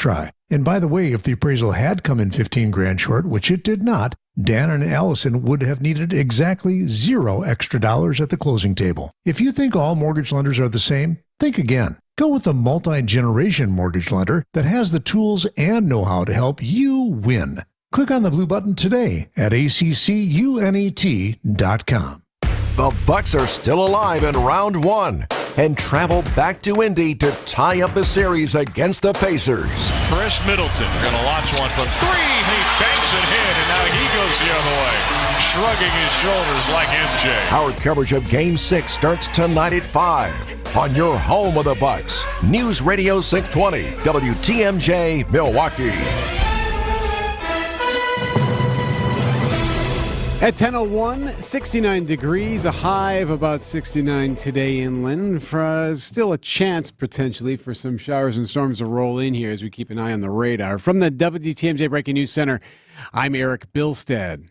try. And by the way, if the appraisal had come in $15,000 short, which it did not, Dan and Allison would have needed exactly $0 extra at the closing table. If you think all mortgage lenders are the same, think again. Go with a multi-generation mortgage lender that has the tools and know-how to help you win. Click on the blue button today at accunet.com. The Bucks are still alive in round one and travel back to Indy to tie up the series against the Pacers. Chris Middleton going to launch one from three. He banks it in, and now he goes the other way, shrugging his shoulders like MJ. Our coverage of Game 6 starts tonight at 5 on your home of the Bucks. News Radio 620, WTMJ, Milwaukee. At 10:01, 69 degrees, a high of about 69 today inland. Still a chance, potentially, for some showers and storms to roll in here as we keep an eye on the radar. From the WTMJ Breaking News Center, I'm Eric Bilstead.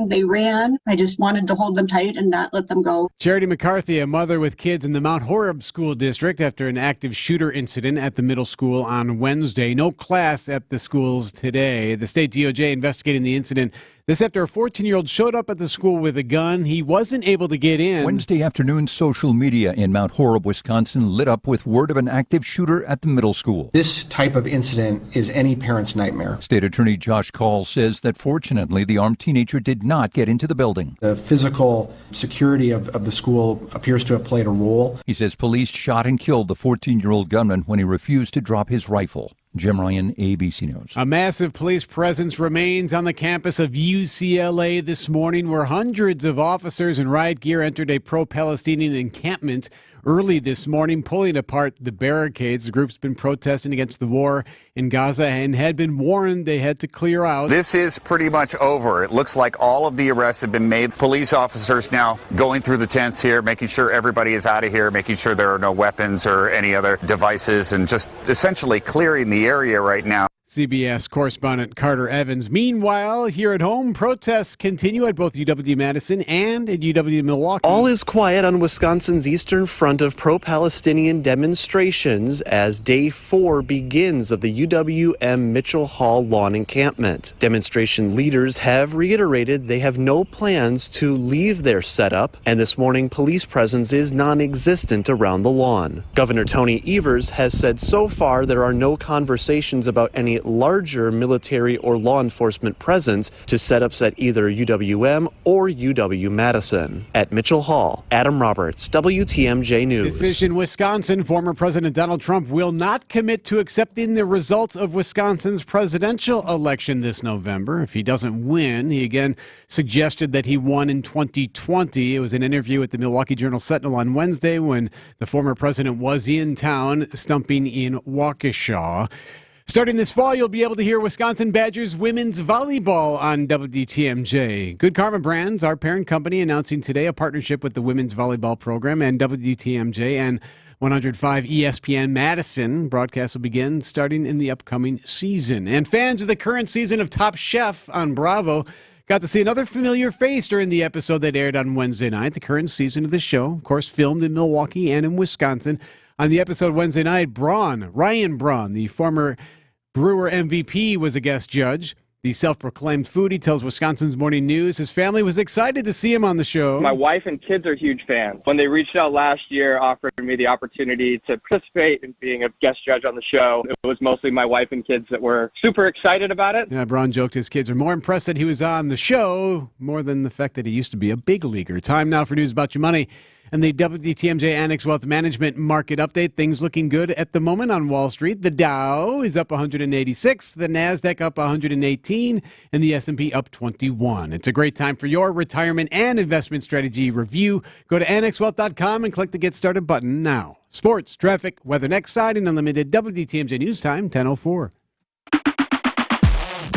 They ran. I just wanted to hold them tight and not let them go. Charity McCarthy, a mother with kids in the Mount Horeb School District after an active shooter incident at the middle school on Wednesday. No class at the schools today. The state DOJ investigating the incident. This after a 14-year-old showed up at the school with a gun. He wasn't able to get in. Wednesday afternoon, social media in Mount Horeb, Wisconsin, lit up with word of an active shooter at the middle school. This type of incident is any parent's nightmare. State Attorney Josh Call says that fortunately the armed teenager did not get into the building. The physical security of the school appears to have played a role. He says police shot and killed the 14-year-old gunman when he refused to drop his rifle. Jim Ryan, ABC News. A massive police presence remains on the campus of UCLA this morning, where hundreds of officers in riot gear entered a pro-Palestinian encampment early this morning, pulling apart the barricades. The group's been protesting against the war in Gaza and had been warned they had to clear out. This is pretty much over. It looks like all of the arrests have been made. Police officers now going through the tents here, making sure everybody is out of here, making sure there are no weapons or any other devices, and just essentially clearing the area right now. CBS correspondent Carter Evans. Meanwhile, here at home, protests continue at both UW-Madison and at UW-Milwaukee. All is quiet on Wisconsin's eastern front of pro-Palestinian demonstrations as day 4 begins of the UWM Mitchell Hall lawn encampment. Demonstration leaders have reiterated they have no plans to leave their setup, and this morning police presence is non-existent around the lawn. Governor Tony Evers has said so far there are no conversations about any larger military or law enforcement presence to setups at either UWM or UW-Madison. At Mitchell Hall, Adam Roberts, WTMJ News. Decision Wisconsin. Former President Donald Trump will not commit to accepting the results of Wisconsin's presidential election this November. If he doesn't win, he again suggested that he won in 2020. It was an interview with the Milwaukee Journal-Sentinel on Wednesday when the former president was in town, stumping in Waukesha. Starting this fall, you'll be able to hear Wisconsin Badgers women's volleyball on WTMJ. Good Karma Brands, our parent company, announcing today a partnership with the women's volleyball program and WTMJ and 105 ESPN Madison. Broadcast will begin starting in the upcoming season. And fans of the current season of Top Chef on Bravo got to see another familiar face during the episode that aired on Wednesday night. The current season of the show, of course, filmed in Milwaukee and in Wisconsin. On the episode Wednesday night, Ryan Braun, the former Brewer MVP, was a guest judge. The self-proclaimed foodie tells Wisconsin's Morning News his family was excited to see him on the show. My wife and kids are huge fans. When they reached out last year, offering me the opportunity to participate in being a guest judge on the show, it was mostly my wife and kids that were super excited about it. Yeah, Braun joked his kids are more impressed that he was on the show more than the fact that he used to be a big leaguer. Time now for news about your money. And the WTMJ Annex Wealth Management Market Update. Things looking good at the moment on Wall Street. The Dow is up 186, the NASDAQ up 118, and the S&P up 21. It's a great time for your retirement and investment strategy review. Go to annexwealth.com and click the Get Started button now. Sports, traffic, weather next, Siding Unlimited, WTMJ News Time, 10:04.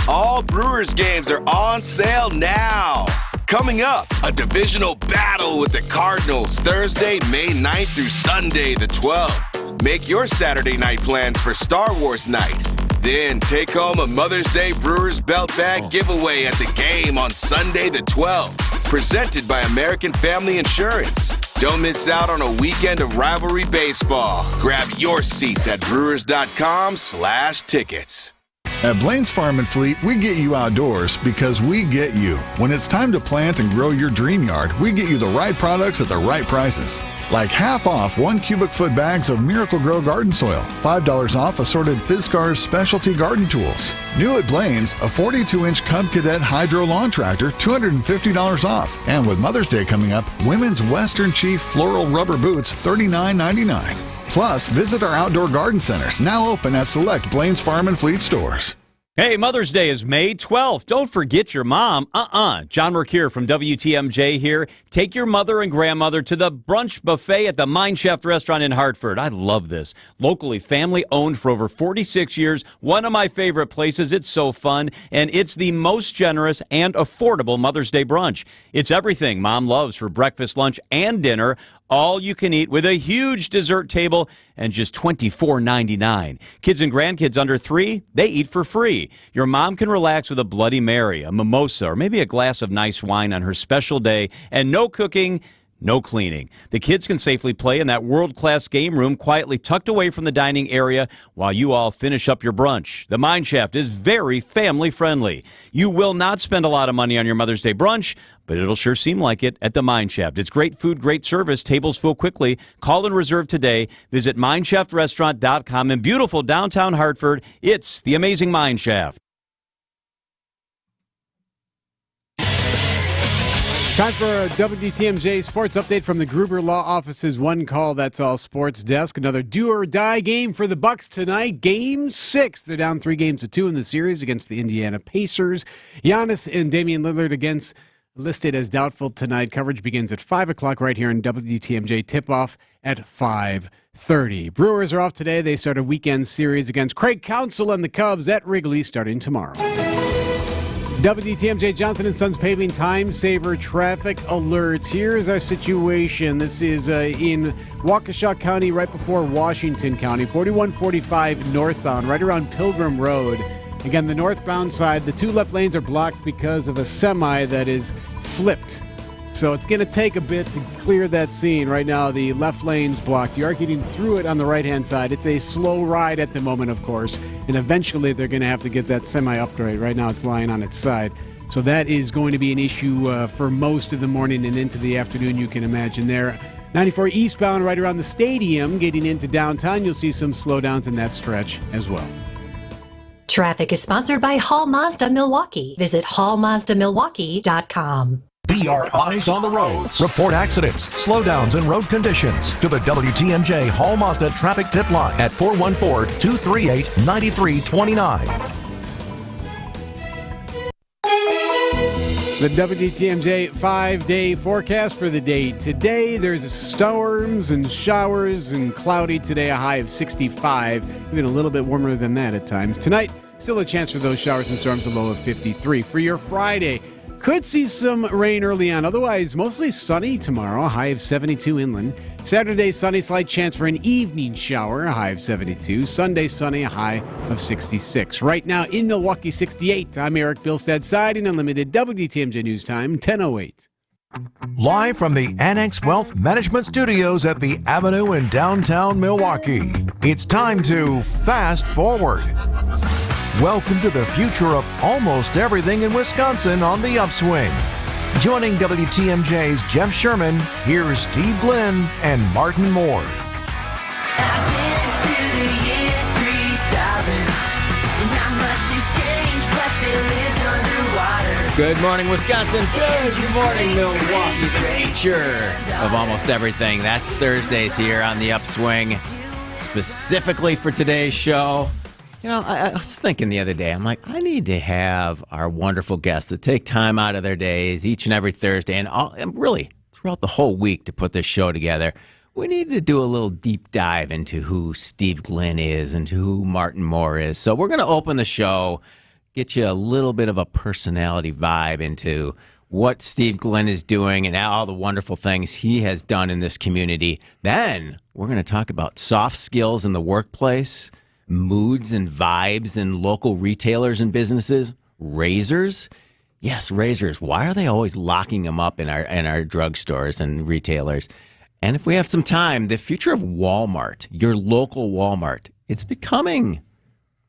All Brewers games are on sale now. Coming up, a divisional battle with the Cardinals Thursday, May 9th through Sunday the 12th. Make your Saturday night plans for Star Wars night. Then take home a Mother's Day Brewers belt bag giveaway at the game on Sunday the 12th. Presented by American Family Insurance. Don't miss out on a weekend of rivalry baseball. Grab your seats at brewers.com/tickets. At Blaine's Farm and Fleet, we get you outdoors because we get you. When it's time to plant and grow your dream yard, we get you the right products at the right prices. Like half off 1 cubic foot bags of Miracle Grow garden soil, $5 off assorted Fiskars specialty garden tools. New at Blaine's, a 42-inch Cub Cadet Hydro lawn tractor, $250 off. And with Mother's Day coming up, women's Western Chief floral rubber boots, $39.99. Plus, visit our outdoor garden centers, now open at select Blaine's Farm and Fleet stores. Hey, Mother's Day is May 12th. Don't forget your mom. John Mercure from WTMJ here. Take your mother and grandmother to the brunch buffet at the Mine Shaft restaurant in Hartford. I love this. Locally family-owned for over 46 years. One of my favorite places. It's so fun. And it's the most generous and affordable Mother's Day brunch. It's everything Mom loves for breakfast, lunch, and dinner. All you can eat with a huge dessert table and just $24.99. Kids and grandkids under 3, they eat for free. Your mom can relax with a Bloody Mary, a mimosa, or maybe a glass of nice wine on her special day, and no cooking, no cleaning. The kids can safely play in that world-class game room quietly tucked away from the dining area while you all finish up your brunch. The Mine Shaft is very family-friendly. You will not spend a lot of money on your Mother's Day brunch, but it'll sure seem like it at the Mine Shaft. It's great food, great service. Tables fill quickly. Call and reserve today. Visit MineShaftRestaurant.com. In beautiful downtown Hartford, it's the amazing Mine Shaft. Time for a WTMJ sports update from the Gruber Law Office's One Call That's All Sports Desk. Another do-or-die game for the Bucks tonight. Game 6. They're down 3-2 in the series against the Indiana Pacers. Giannis and Damian Lillard listed as doubtful tonight. Coverage begins at 5 o'clock right here in WTMJ. Tip-off at 5:30. Brewers are off today. They start a weekend series against Craig Counsell and the Cubs at Wrigley starting tomorrow. WTMJ Johnson & Sons Paving Time Saver Traffic Alerts. Here's our situation. This is in Waukesha County right before Washington County. 4145 northbound, right around Pilgrim Road. Again, the northbound side, the 2 left lanes are blocked because of a semi that is flipped. So it's going to take a bit to clear that scene. Right now, the left lane's blocked. You are getting through it on the right-hand side. It's a slow ride at the moment, of course, and eventually they're going to have to get that semi upgrade. Right now, it's lying on its side. So that is going to be an issue for most of the morning and into the afternoon, you can imagine there. 94 eastbound, right around the stadium, getting into downtown. You'll see some slowdowns in that stretch as well. Traffic is sponsored by Hall Mazda Milwaukee. Visit hallmazdamilwaukee.com. Be our eyes on the roads. Report accidents, slowdowns, and road conditions to the WTMJ Hall Mazda traffic tip line at 414-238-9329. The WTMJ 5-day forecast for the day today. There's storms and showers and cloudy today, a high of 65, even a little bit warmer than that at times. Tonight, still a chance for those showers and storms, a low of 53. For your Friday, could see some rain early on. Otherwise, mostly sunny tomorrow, a high of 72 inland. Saturday, sunny, slight chance for an evening shower, a high of 72. Sunday, sunny, a high of 66. Right now in Milwaukee, 68. I'm Eric Bilstead, Siding Unlimited, WTMJ News Time, 10:08. Live from the Annex Wealth Management Studios at the Avenue in downtown Milwaukee, it's time to fast forward. Welcome to the future of almost everything in Wisconsin on the Upswing. Joining WTMJ's Jeff Sherman, here's Steve Glenn and Martin Moore. Good morning, Wisconsin. Good morning, Milwaukee. The future of almost everything. That's Thursdays here on the Upswing. Specifically for today's show, you know, I was thinking the other day, I'm like, I need to have our wonderful guests that take time out of their days each and every Thursday and really throughout the whole week to put this show together. We need to do a little deep dive into who Steve Glenn is and who Martin Moore is. So we're going to open the show, get you a little bit of a personality vibe into what Steve Glenn is doing and all the wonderful things he has done in this community. Then we're going to talk about soft skills in the workplace, moods and vibes in local retailers and businesses, razors. Yes, razors. Why are they always locking them up in our drugstores and retailers? And if we have some time, the future of Walmart, your local Walmart, it's becoming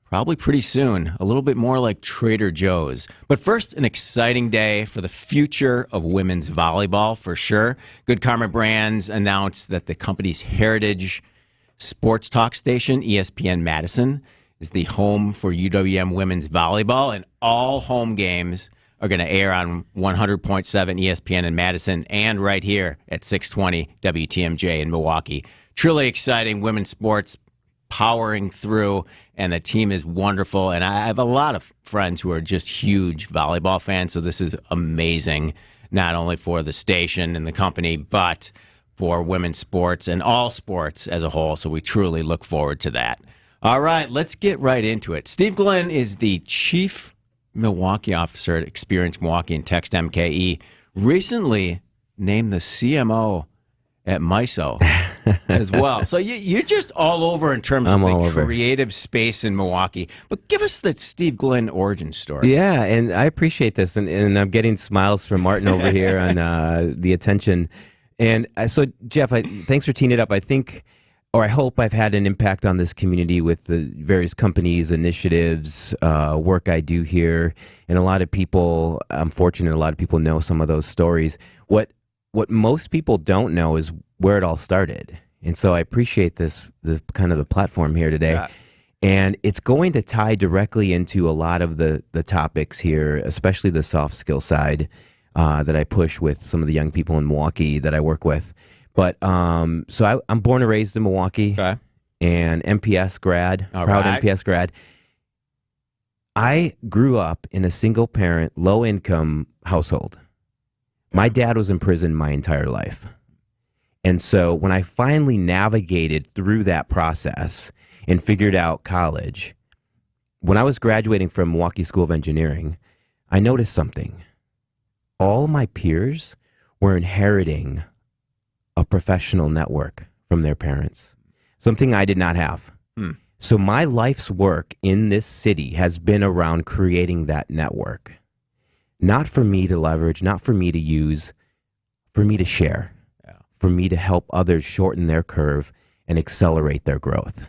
probably pretty soon a little bit more like Trader Joe's. But first, an exciting day for the future of women's volleyball, for sure. Good Karma Brands announced that the company's heritage sports talk station, ESPN Madison, is the home for UWM women's volleyball, and all home games are going to air on 100.7 ESPN in Madison and right here at 620 WTMJ in Milwaukee. Truly exciting women's sports powering through, and the team is wonderful. And I have a lot of friends who are just huge volleyball fans, so this is amazing, not only for the station and the company, but for women's sports and all sports as a whole. So we truly look forward to that. All right, let's get right into it. Steve Glenn is the Chief Milwaukee Officer at Experience Milwaukee and Text MKE, recently named the CMO at MISO as well. So you're just all over in terms of the creative space in Milwaukee. But give us the Steve Glenn origin story. Yeah, and I appreciate this, and I'm getting smiles from Martin over here on the attention. And so, Jeff, thanks for teeing it up. I think, or I hope I've had an impact on this community with the various companies, initiatives, work I do here. And a lot of people, I'm fortunate, a lot of people know some of those stories. What most people don't know is where it all started. And so I appreciate the kind of the platform here today. Yes. And it's going to tie directly into a lot of the topics here, especially the soft skill side that I push with some of the young people in Milwaukee that I work with. But so I'm born and raised in Milwaukee, and MPS grad, proud MPS grad. I grew up in a single parent, low income household. My dad was in prison my entire life. And so when I finally navigated through that process and figured out college, when I was graduating from Milwaukee School of Engineering, I noticed something. All my peers were inheriting a professional network from their parents, something I did not have. So my life's work in this city has been around creating that network. Not for me to leverage, not for me to use, for me to share, for me to help others shorten their curve and accelerate their growth.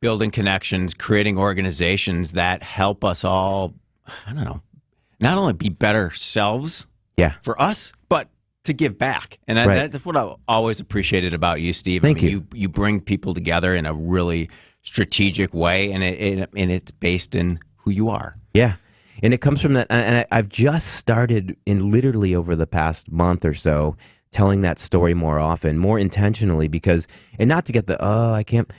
Building connections, creating organizations that help us all, I don't know, not only be better selves for us, but to give back. And that's what I always appreciated about you, Steve. Thank you. You bring people together in a really strategic way, and it's based in who you are. Yeah. And it comes from that, and I've just started in literally over the past month or so telling that story more often, more intentionally, because, and not to get I can't,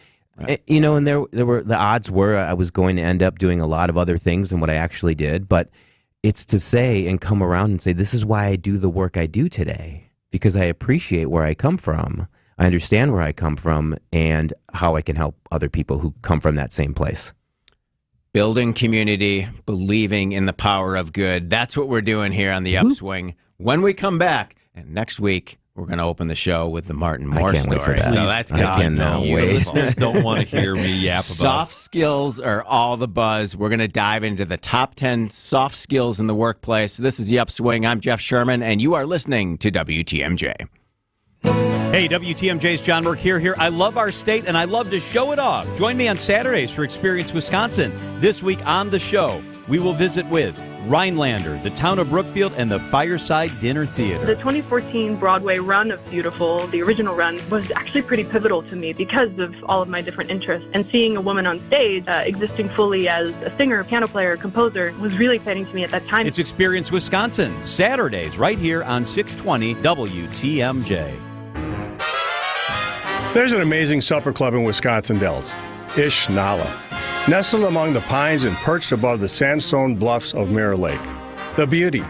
you know, and there were, the odds were I was going to end up doing a lot of other things than what I actually did, but it's to say and come around and say, this is why I do the work I do today, because I appreciate where I come from. I understand where I come from and how I can help other people who come from that same place. Building community, believing in the power of good. That's what we're doing here on the Upswing. When we come back, and next week, we're going to open the show with the Martin Moore story. Wait for that. So that's You listeners don't want to hear me yap about soft skills are all the buzz. We're going to dive into the top 10 soft skills in the workplace. This is the Upswing. I'm Jeff Sherman, and you are listening to WTMJ. Hey, WTMJ's John Mercure here. I love our state, and I love to show it off. Join me on Saturdays for Experience Wisconsin. This week on the show, we will visit with Rhinelander, the town of Brookfield, and the Fireside Dinner Theater. The 2014 Broadway run of Beautiful, the original run, was actually pretty pivotal to me because of all of my different interests. And seeing a woman on stage existing fully as a singer, piano player, composer was really exciting to me at that time. It's Experience Wisconsin, Saturdays, right here on 620 WTMJ. There's an amazing supper club in Wisconsin Dells, Ish Nala, nestled among the pines and perched above the sandstone bluffs of Mirror Lake. The beauty,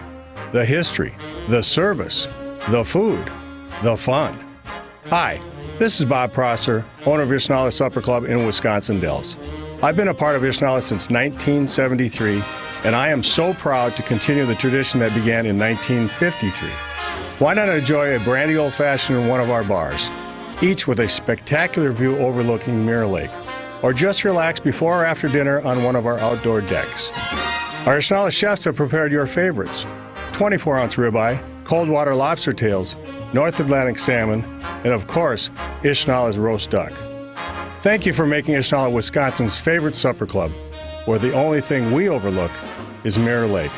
the history, the service, the food, the fun. Hi, this is Bob Prosser, owner of Ish Nala Supper Club in Wisconsin Dells. I've been a part of Ish Nala since 1973, and I am so proud to continue the tradition that began in 1953. Why not enjoy a brandy old-fashioned in one of our bars, each with a spectacular view overlooking Mirror Lake, or just relax before or after dinner on one of our outdoor decks. Our Ish Nala chefs have prepared your favorites: 24-ounce ribeye, cold water lobster tails, North Atlantic salmon, and of course, Ishnala's roast duck. Thank you for making Ishnala Wisconsin's favorite supper club, where the only thing we overlook is Mirror Lake.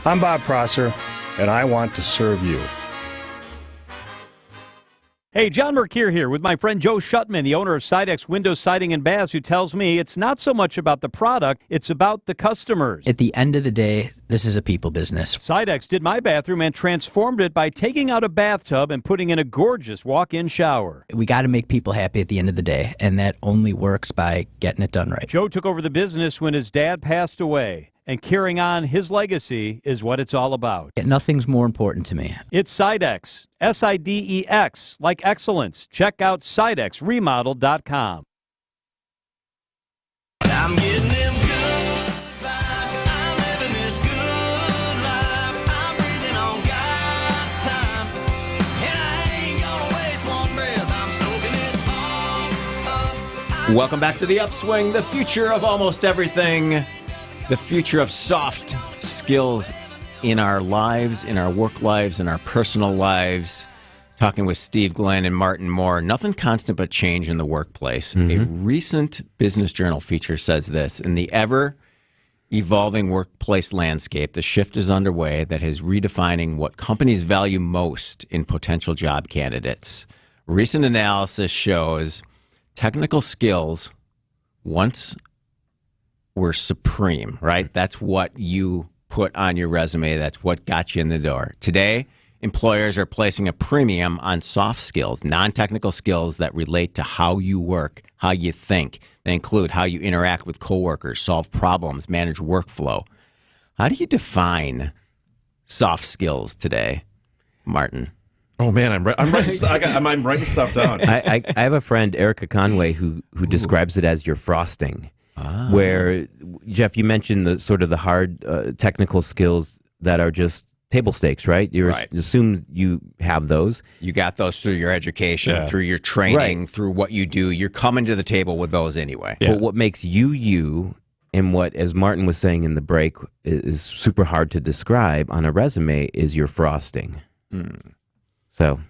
I'm Bob Prosser, and I want to serve you. Hey, John Mercure here with my friend Joe Shutman, the owner of Sidex Window Siding and Baths, who tells me it's not so much about the product, it's about the customers. At the end of the day, this is a people business. Sidex did my bathroom and transformed it by taking out a bathtub and putting in a gorgeous walk-in shower. We got to make people happy at the end of the day, and that only works by getting it done right. Joe took over the business when his dad passed away, and carrying on his legacy is what it's all about. Nothing's more important to me. It's Sidex, S-I-D-E-X, like excellence. Check out SidexRemodel.com. I'm getting them good vibes. I'm living this good life. I'm breathing on God's time. And I ain't gonna waste one breath. I'm soaking it all up. Welcome back to the Upswing, the future of almost everything. The future of soft skills in our lives, in our work lives, in our personal lives. Talking with Steve Glenn and Martin Moore. Nothing constant but change in the workplace. A recent Business Journal feature says this: in the ever-evolving workplace landscape, the shift is underway that is redefining what companies value most in potential job candidates. Recent analysis shows technical skills once were supreme, right? That's what you put on your resume. That's what got you in the door. Today, employers are placing a premium on soft skills, non-technical skills that relate to how you work, how you think. They include how you interact with coworkers, solve problems, manage workflow. How do you define soft skills today, Martin? Oh man, I'm writing stuff down. I have a friend, Erica Conway, who describes it as your frosting. Where, Jeff, you mentioned the sort of the hard technical skills that are just table stakes, right? You assume you have those. You got those through your education, through your training, through what you do. You're coming to the table with those anyway. But what makes you, and what, as Martin was saying in the break, is super hard to describe on a resume is your frosting. So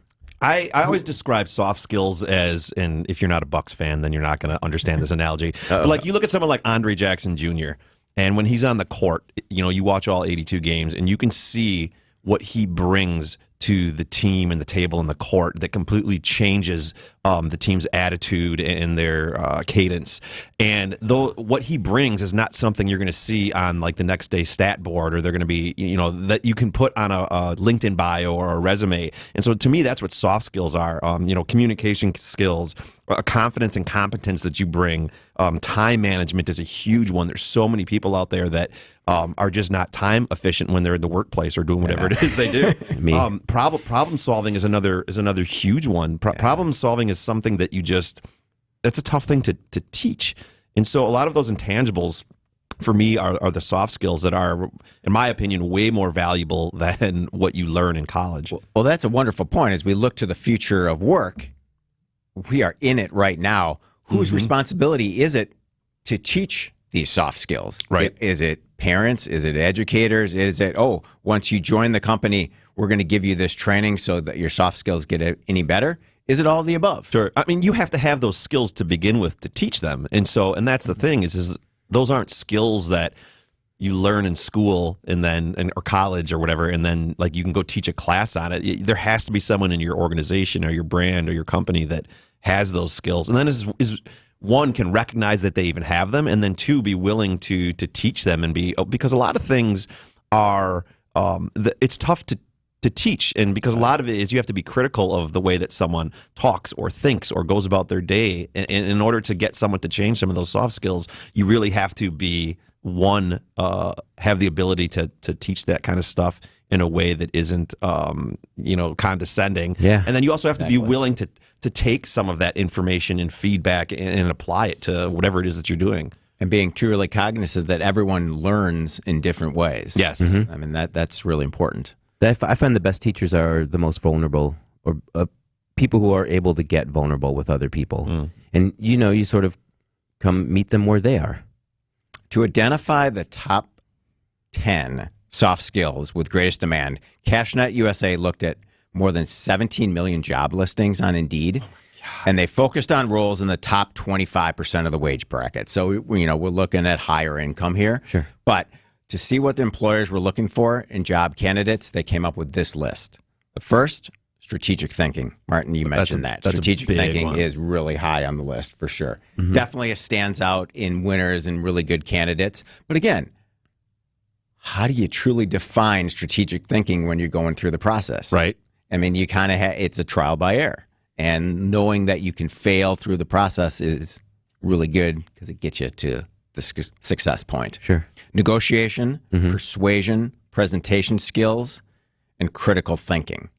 I always describe soft skills as, and if you're not a Bucks fan, then you're not going to understand this analogy. But like you look at someone like Andre Jackson Jr., and when he's on the court, you watch all 82 games, and you can see what he brings to the team and the table and the court that completely changes the team's attitude and their cadence. And though what he brings is not something you're going to see on like the next day stat board, or they're going to be, that you can put on a LinkedIn bio or a resume. And so to me, that's what soft skills are. Communication skills, confidence and competence that you bring. Time management is a huge one. There's so many people out there that are just not time efficient when they're in the workplace or doing whatever it is they do. Problem solving is another huge one. Problem solving is something that that's a tough thing to teach. And so a lot of those intangibles for me are the soft skills that are, in my opinion, way more valuable than what you learn in college. Well, that's a wonderful point. As we look to the future of work, we are in it right now. Whose responsibility is it to teach these soft skills? Right. Is it parents? Is it educators? Is it, once you join the company, we're going to give you this training so that your soft skills get any better? Is it all of the above? Sure. I mean, you have to have those skills to begin with to teach them. And that's the thing is those aren't skills that you learn in school or college or whatever, and then like you can go teach a class on it. There has to be someone in your organization or your brand or your company that has those skills. And then is one, can recognize that they even have them, and then two, be willing to teach them because a lot of things are it's tough to teach, and because a lot of it is you have to be critical of the way that someone talks or thinks or goes about their day. And in order to get someone to change some of those soft skills, you really have to be have the ability to teach that kind of stuff in a way that isn't condescending. Yeah. And then you also have to be willing to take some of that information and feedback and apply it to whatever it is that you're doing. And being truly cognizant that everyone learns in different ways. Yes. I mean, that's really important. I find the best teachers are the most vulnerable, or people who are able to get vulnerable with other people. And, you sort of come meet them where they are. To identify the top 10 soft skills with greatest demand, CashNet USA looked at more than 17 million job listings on Indeed. And they focused on roles in the top 25% of the wage bracket. So, we're looking at higher income here. Sure. But to see what the employers were looking for in job candidates, they came up with this list. The first, strategic thinking. Martin, you mentioned that. Strategic thinking is really high on the list for sure. Mm-hmm. Definitely stands out in winners and really good candidates. But again, how do you truly define strategic thinking when you're going through the process? Right. I mean, you kind of it's a trial by error. And knowing that you can fail through the process is really good because it gets you to the success point. Sure. Negotiation, persuasion, presentation skills, and critical thinking.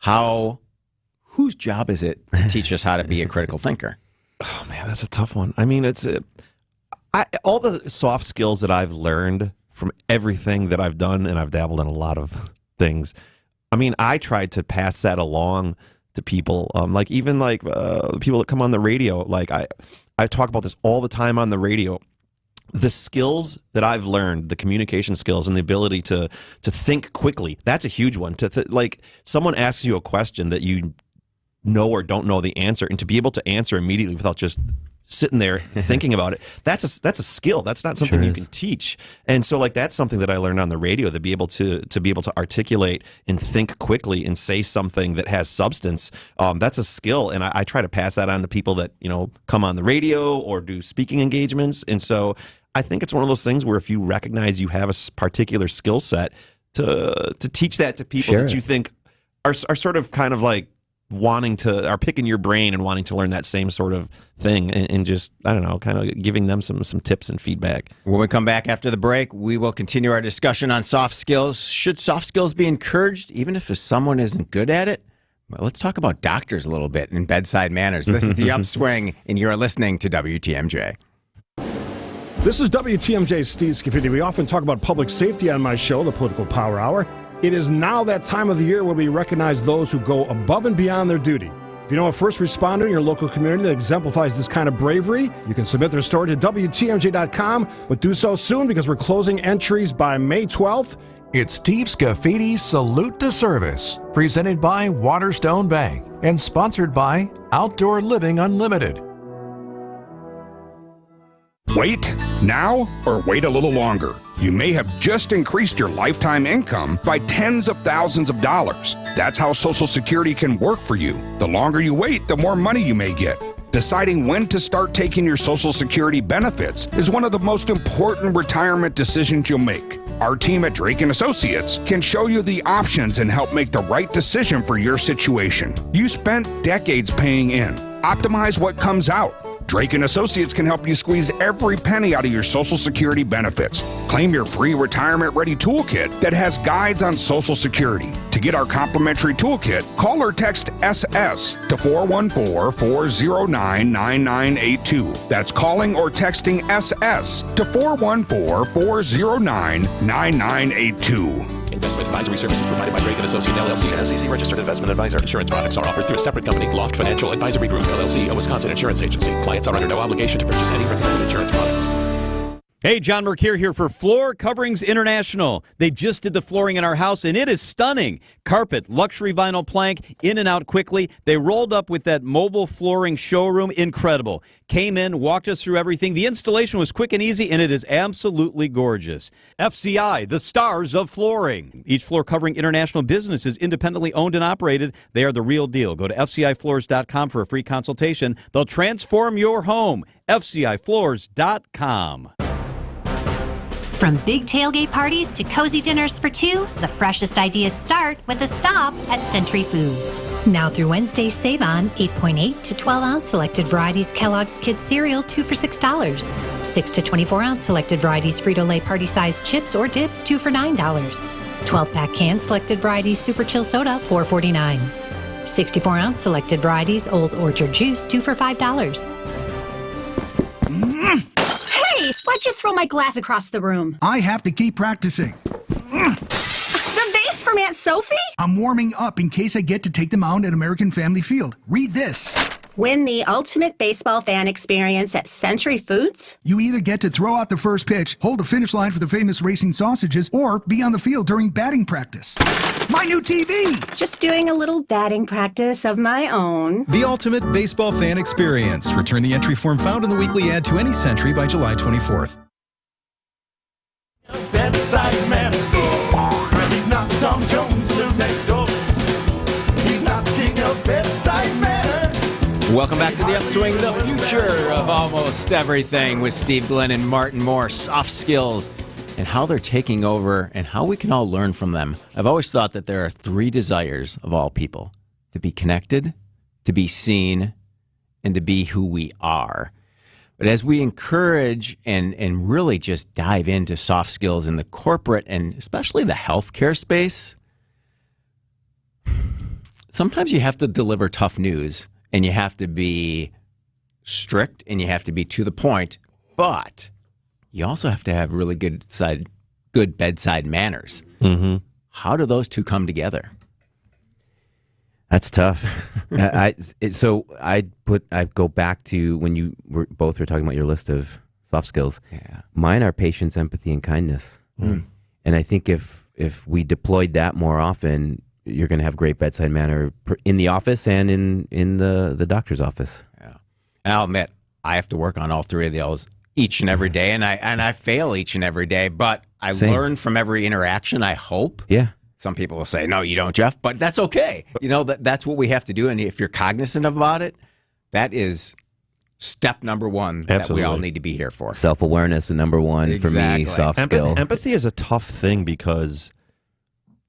Whose job is it to teach us how to be a critical thinker? Oh, man, that's a tough one. I mean, all the soft skills that I've learned from everything that I've done, and I've dabbled in a lot of things. I mean, I tried to pass that along to people, people that come on the radio. Like I talk about this all the time on the radio. The skills that I've learned, the communication skills and the ability to think quickly, that's a huge one. Like someone asks you a question that you know or don't know the answer, and to be able to answer immediately without just sitting there thinking about it, that's a skill. That's not something you can teach. And so that's something that I learned on the radio, to be able to articulate and think quickly and say something that has substance. That's a skill, and I try to pass that on to people that come on the radio or do speaking engagements. And so I think it's one of those things where if you recognize you have a particular skill set, to teach that to people that you think are sort of kind of like are picking your brain and wanting to learn that same sort of thing, and just, I don't know, kind of giving them some tips and feedback. When we come back after the break, we will continue our discussion on soft skills. Should soft skills be encouraged even if someone isn't good at it? Well, let's talk about doctors a little bit and bedside manners. This is The Upswing, and you're listening to WTMJ. This is WTMJ's Steve Scafidi. We often talk about public safety on my show, The Political Power Hour. It is now that time of the year where we recognize those who go above and beyond their duty. If you know a first responder in your local community that exemplifies this kind of bravery, you can submit their story to WTMJ.com, but do so soon because we're closing entries by May 12th. It's Steve Scafidi's Salute to Service, presented by Waterstone Bank and sponsored by Outdoor Living Unlimited. Wait now or wait a little longer. You may have just increased your lifetime income by tens of thousands of dollars. That's how Social Security can work for you. The longer you wait, the more money you may get. Deciding when to start taking your Social Security benefits is one of the most important retirement decisions you'll make. Our team at Drake & Associates can show you the options and help make the right decision for your situation. You spent decades paying in. Optimize what comes out. Drake & Associates can help you squeeze every penny out of your Social Security benefits. Claim your free retirement-ready toolkit that has guides on Social Security. To get our complimentary toolkit, call or text SS to 414-409-9982. That's calling or texting SS to 414-409-9982. Investment advisory services provided by Drake & Associates, LLC, an SEC-registered investment advisor. Insurance products are offered through a separate company, Loft Financial Advisory Group, LLC, a Wisconsin insurance agency. Clients are under no obligation to purchase any recommended insurance products. Hey, John Mercure here for Floor Coverings International. They just did the flooring in our house, and it is stunning. Carpet, luxury vinyl plank, in and out quickly. They rolled up with that mobile flooring showroom. Incredible. Came in, walked us through everything. The installation was quick and easy, and it is absolutely gorgeous. FCI, the stars of flooring. Each Floor Covering International business is independently owned and operated. They are the real deal. Go to FCIfloors.com for a free consultation. They'll transform your home. FCIfloors.com. From big tailgate parties to cozy dinners for two, the freshest ideas start with a stop at Century Foods. Now through Wednesday, save on 8.8 to 12-ounce selected varieties Kellogg's Kids cereal, 2 for $6. 6 to 24-ounce selected varieties Frito-Lay party-sized chips or dips, 2 for $9. 12-pack cans selected varieties Super Chill Soda, $4.49. 64-ounce selected varieties Old Orchard Juice, 2 for $5. Hey, why'd you throw my glass across the room? I have to keep practicing. The vase from Aunt Sophie? I'm warming up in case I get to take them out at American Family Field. Read this. Win the ultimate baseball fan experience at Century Foods? You either get to throw out the first pitch, hold the finish line for the famous racing sausages, or be on the field during batting practice. My new TV! Just doing a little batting practice of my own. The ultimate baseball fan experience. Return the entry form found in the weekly ad to any Century by July 24th. Bedside manner. He's not Tom Jones who lives next door. He's not the king of bedside manner. Welcome back to the Upswing, the future of almost everything with Steve Glenn and Martin Moore. Soft skills and how they're taking over and how we can all learn from them. I've always thought that there are three desires of all people: to be connected, to be seen, and to be who we are. But as we encourage and really just dive into soft skills in the corporate and especially the healthcare space, sometimes you have to deliver tough news. And you have to be strict and you have to be to the point, but you also have to have really good bedside manners. Mm-hmm. How do those two come together? That's tough. I go back to when you were talking about your list of soft skills. Yeah. Mine are patience, empathy, and kindness. Mm. And I think if we deployed that more often, you're going to have great bedside manner in the office and in the doctor's office. Yeah. And I'll admit, I have to work on all three of those each and every day, and I fail each and every day, but I learn from every interaction, I hope. Yeah. Some people will say, no, you don't, Jeff, but that's okay. You know, that's what we have to do, and if you're cognizant about it, that is step number one that we all need to be here for. Self-awareness is number one for me, soft skill. Empathy is a tough thing because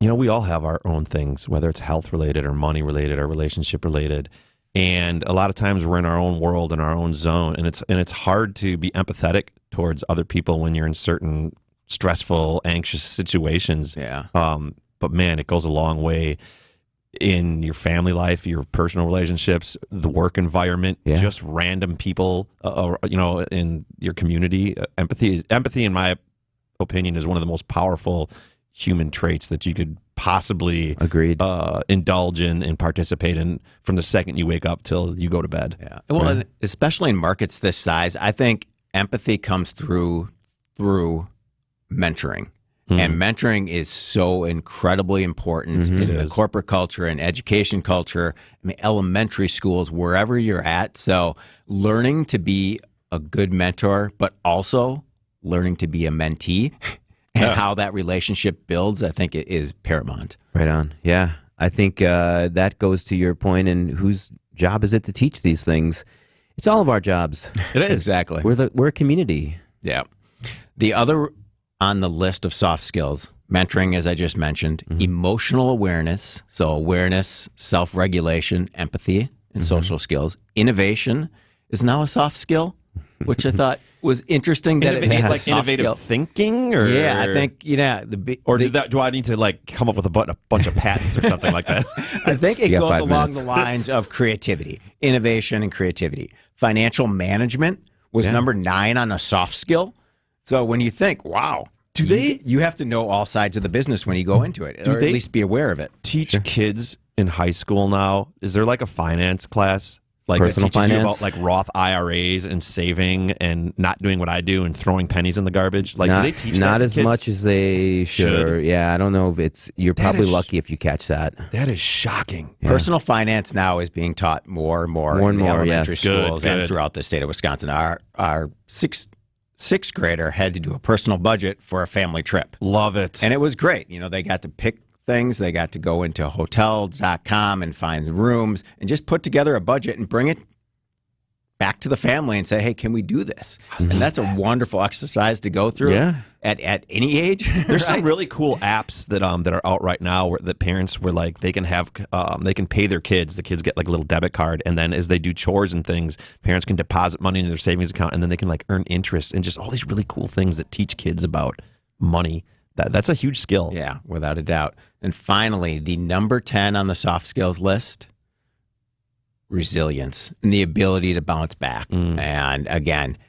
we all have our own things, whether it's health related or money related or relationship related. And a lot of times we're in our own world and our own zone. And it's hard to be empathetic towards other people when you're in certain stressful, anxious situations. Yeah. But man, it goes a long way in your family life, your personal relationships, the work environment, just random people, in your community. Empathy, in my opinion, is one of the most powerful human traits that you could possibly indulge in and participate in from the second you wake up till you go to bed. Yeah. Well, and especially in markets this size, I think empathy comes through mentoring. And mentoring is so incredibly important in the corporate culture and education culture, elementary schools, wherever you're at. So learning to be a good mentor, but also learning to be a mentee. And how that relationship builds, I think, it is paramount. Right on. Yeah. I think that goes to your point, and whose job is it to teach these things? It's all of our jobs. It is. Exactly. We're a community. Yeah. The other on the list of soft skills, mentoring, as I just mentioned, emotional awareness. So awareness, self-regulation, empathy, and social skills. Innovation is now a soft skill, which I thought was interesting that it had like innovative thinking, or I think do I need to come up with a bunch of patents or something like that? I think it goes along the lines of creativity, innovation, and creativity. Financial management was number 9 on a soft skill. So when you think, wow, you have to know all sides of the business when you go into it, or at least be aware of it. Teach kids in high school now? Is there like a finance class? Like personal that teaches finance? you about Roth IRAs and saving and not doing what I do and throwing pennies in the garbage? Do they teach that not to as kids? much as they should. Yeah, I don't know if you're probably lucky if you catch that. That is shocking. Yeah. Personal finance now is being taught more and more in the elementary schools and throughout the state of Wisconsin. Our sixth grader had to do a personal budget for a family trip. Love it. And it was great. They got to pick things. They got to go into hotels.com and find rooms and just put together a budget and bring it back to the family and say, hey, can we do this? And that's a wonderful exercise to go through at any age. There's some really cool apps that are out right now that parents were like, they can have, they can pay their kids. The kids get like a little debit card. And then as they do chores and things, parents can deposit money in their savings account and then they can earn interest and just all these really cool things that teach kids about money. That's a huge skill. Yeah, without a doubt. And finally, the number 10 on the soft skills list, resilience and the ability to bounce back. And again,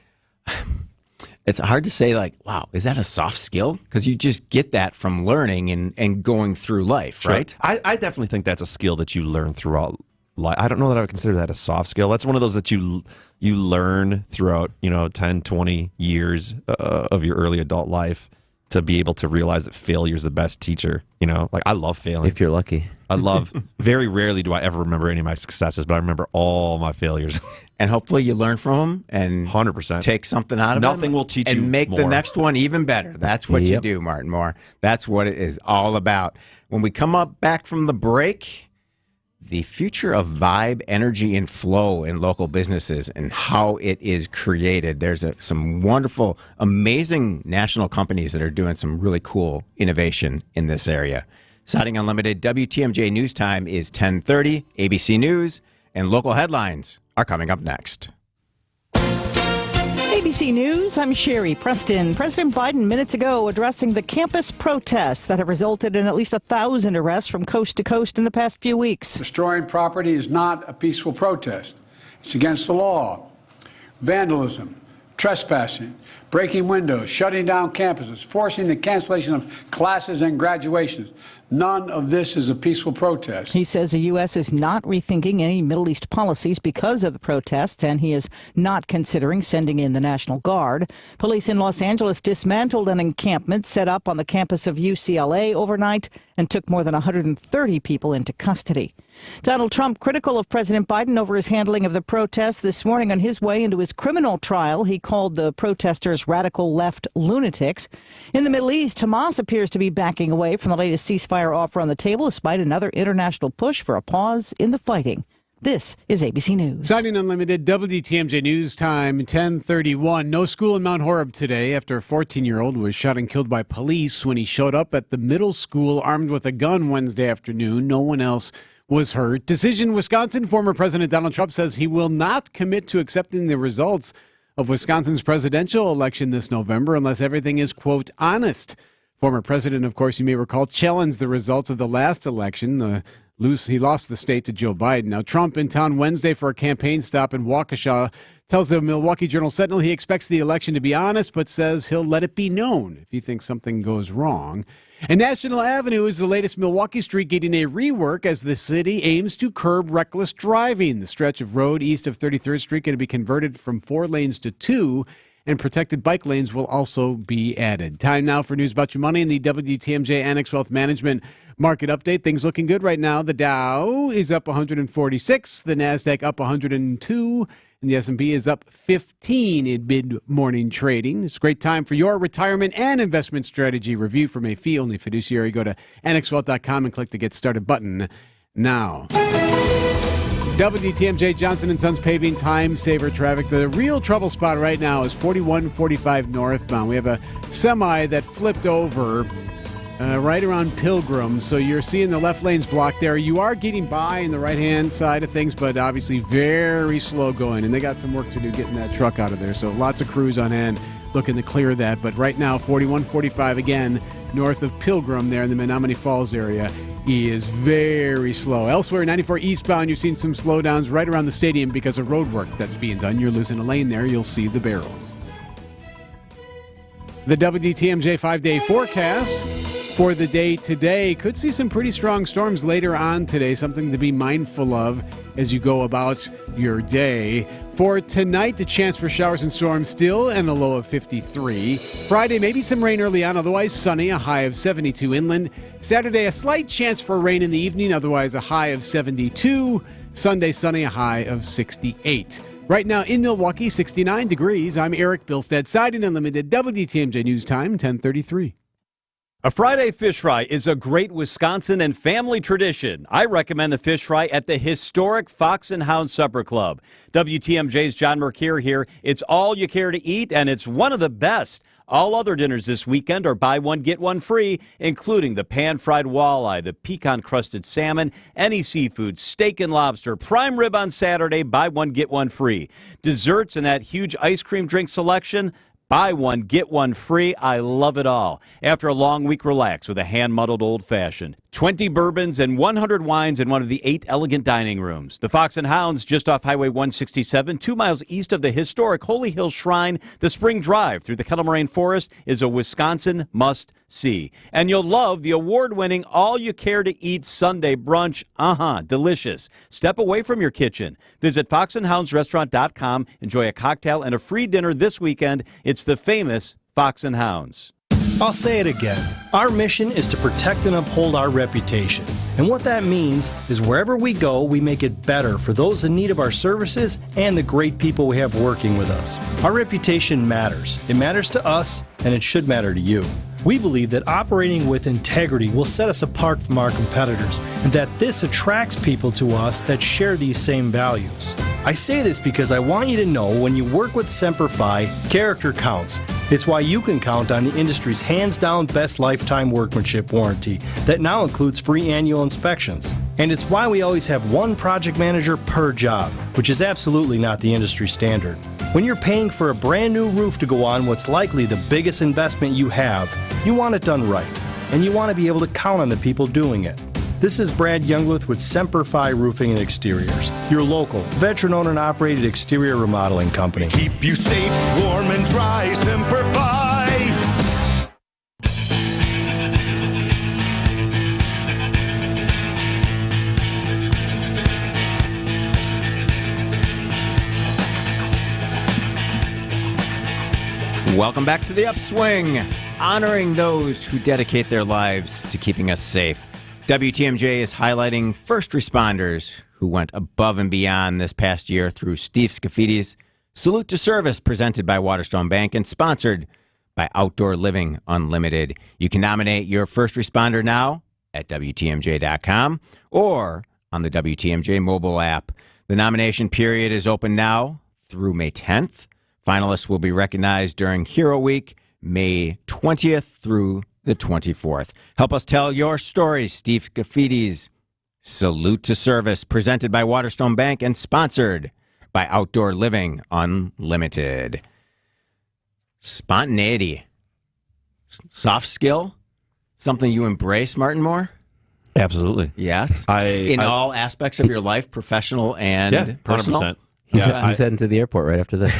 it's hard to say wow, is that a soft skill? Because you just get that from learning and going through life, right? I definitely think that's a skill that you learn throughout I don't know that I would consider that a soft skill. That's one of those that you learn throughout 10, 20 years of your early adult life to be able to realize that failure is the best teacher. Like I love failing. If you're lucky. I love, very rarely do I ever remember any of my successes, but I remember all my failures. And hopefully you learn from them and 100% take something out of them. Nothing will teach you and make more. the next one even better. That's what you do, Martin Moore. That's what it is all about. When we come up back from the break, the future of vibe, energy, and flow in local businesses and how it is created. There's some wonderful, amazing national companies that are doing some really cool innovation in this area. Siding Unlimited, WTMJ News Time is 10:30. ABC News and local headlines are coming up next. ABC News, I'm Sherry Preston. President Biden minutes ago addressing the campus protests that have resulted in at least 1,000 arrests from coast to coast in the past few weeks. Destroying property is not a peaceful protest. It's against the law. Vandalism, trespassing, breaking windows, shutting down campuses, forcing the cancellation of classes and graduations. None of this is a peaceful protest. He says the U.S. is not rethinking any Middle East policies because of the protests, and he is not considering sending in the National Guard. Police in Los Angeles dismantled an encampment set up on the campus of UCLA overnight and took more than 130 people into custody. Donald Trump critical of President Biden over his handling of the protests this morning on his way into his criminal trial. He called the protesters radical left lunatics. In the Middle East, Hamas appears to be backing away from the latest ceasefire offer on the table, despite another international push for a pause in the fighting. This is ABC News. Siding Unlimited, WTMJ News Time, 10:31. No school in Mount Horeb today after a 14-year-old was shot and killed by police when he showed up at the middle school armed with a gun Wednesday afternoon. No one else was hurt. Decision, Wisconsin. Former President Donald Trump says he will not commit to accepting the results of Wisconsin's presidential election this November unless everything is, quote, honest. Former president, of course, you may recall, challenged the results of the last election. He lost the state to Joe Biden. Now, Trump in town Wednesday for a campaign stop in Waukesha tells the Milwaukee Journal-Sentinel he expects the election to be honest, but says he'll let it be known if he thinks something goes wrong. And National Avenue is the latest Milwaukee street getting a rework as the city aims to curb reckless driving. The stretch of road east of 33rd Street going to be converted from 4 lanes to 2, and protected bike lanes will also be added. Time now for news about your money in the WTMJ Annex Wealth Management market update. Things looking good right now. The Dow is up 146, the NASDAQ up 102, and the S&P is up 15 in mid-morning trading. It's a great time for your retirement and investment strategy review from a fee-only fiduciary. Go to annexwealth.com and click the Get Started button now. WTMJ Johnson & Sons Paving Time Saver Traffic. The real trouble spot right now is 4145 northbound. We have a semi that flipped over right around Pilgrim, so you're seeing the left lanes blocked there. You are getting by in the right-hand side of things, but obviously very slow going, and they got some work to do getting that truck out of there, so lots of crews on hand looking to clear that. But right now, 4145 again, north of Pilgrim there in the Menominee Falls area, is very slow. Elsewhere, 94 eastbound, you're seeing some slowdowns right around the stadium because of road work that's being done. You're losing a lane there. You'll see the barrels. The WTMJ 5-day forecast for the day today could see some pretty strong storms later on today, something to be mindful of as you go about your day. For tonight, a chance for showers and storms still and a low of 53. Friday, maybe some rain early on, otherwise sunny, a high of 72 inland. Saturday, a slight chance for rain in the evening, otherwise a high of 72. Sunday, sunny, a high of 68. Right now in Milwaukee, 69 degrees. I'm Eric Bilstead, Siding Unlimited, WTMJ News Time, 10:33. A Friday fish fry is a great Wisconsin and family tradition. I recommend the fish fry at the historic Fox and Hound Supper Club. WTMJ's John Mercure here. It's all you care to eat, and it's one of the best. All other dinners this weekend are buy one, get one free, including the pan-fried walleye, the pecan-crusted salmon, any seafood, steak and lobster, prime rib on Saturday, buy one, get one free. Desserts and that huge ice cream drink selection, buy one, get one free. I love it all. After a long week, relax with a hand-muddled old-fashioned. 20 bourbons and 100 wines in one of the 8 elegant dining rooms. The Fox and Hounds, just off Highway 167, 2 miles east of the historic Holy Hill Shrine. The Spring Drive through the Kettle Moraine Forest is a Wisconsin must-see. And you'll love the award-winning all-you-care-to-eat Sunday brunch. Delicious. Step away from your kitchen. Visit foxandhoundsrestaurant.com. Enjoy a cocktail and a free dinner this weekend. It's the famous Fox and Hounds. I'll say it again. Our mission is to protect and uphold our reputation. And what that means is wherever we go, we make it better for those in need of our services and the great people we have working with us. Our reputation matters. It matters to us, and it should matter to you. We believe that operating with integrity will set us apart from our competitors, and that this attracts people to us that share these same values. I say this because I want you to know when you work with Semper Fi, character counts. It's why you can count on the industry's hands-down best lifetime workmanship warranty that now includes free annual inspections. And it's why we always have one project manager per job, which is absolutely not the industry standard. When you're paying for a brand new roof to go on what's likely the biggest investment you have, you want it done right, and you want to be able to count on the people doing it. This is Brad Youngluth with Semper Fi Roofing and Exteriors, your local, veteran-owned and operated exterior remodeling company. Keep you safe, warm, and dry, Semper Fi. Welcome back to the Upswing, honoring those who dedicate their lives to keeping us safe. WTMJ is highlighting first responders who went above and beyond this past year through Steve Scaffidi's Salute to Service, presented by Waterstone Bank and sponsored by Outdoor Living Unlimited. You can nominate your first responder now at WTMJ.com or on the WTMJ mobile app. The nomination period is open now through May 10th. Finalists will be recognized during Hero Week, May 20th through the 24th. Help us tell your story. Steve Scaffidi's Salute to Service, presented by Waterstone Bank and sponsored by Outdoor Living Unlimited. Spontaneity. Soft skill? Something you embrace, Martin Moore? Absolutely. Yes? In all aspects of your life, professional and personal? 100%. He's heading to the airport right after this.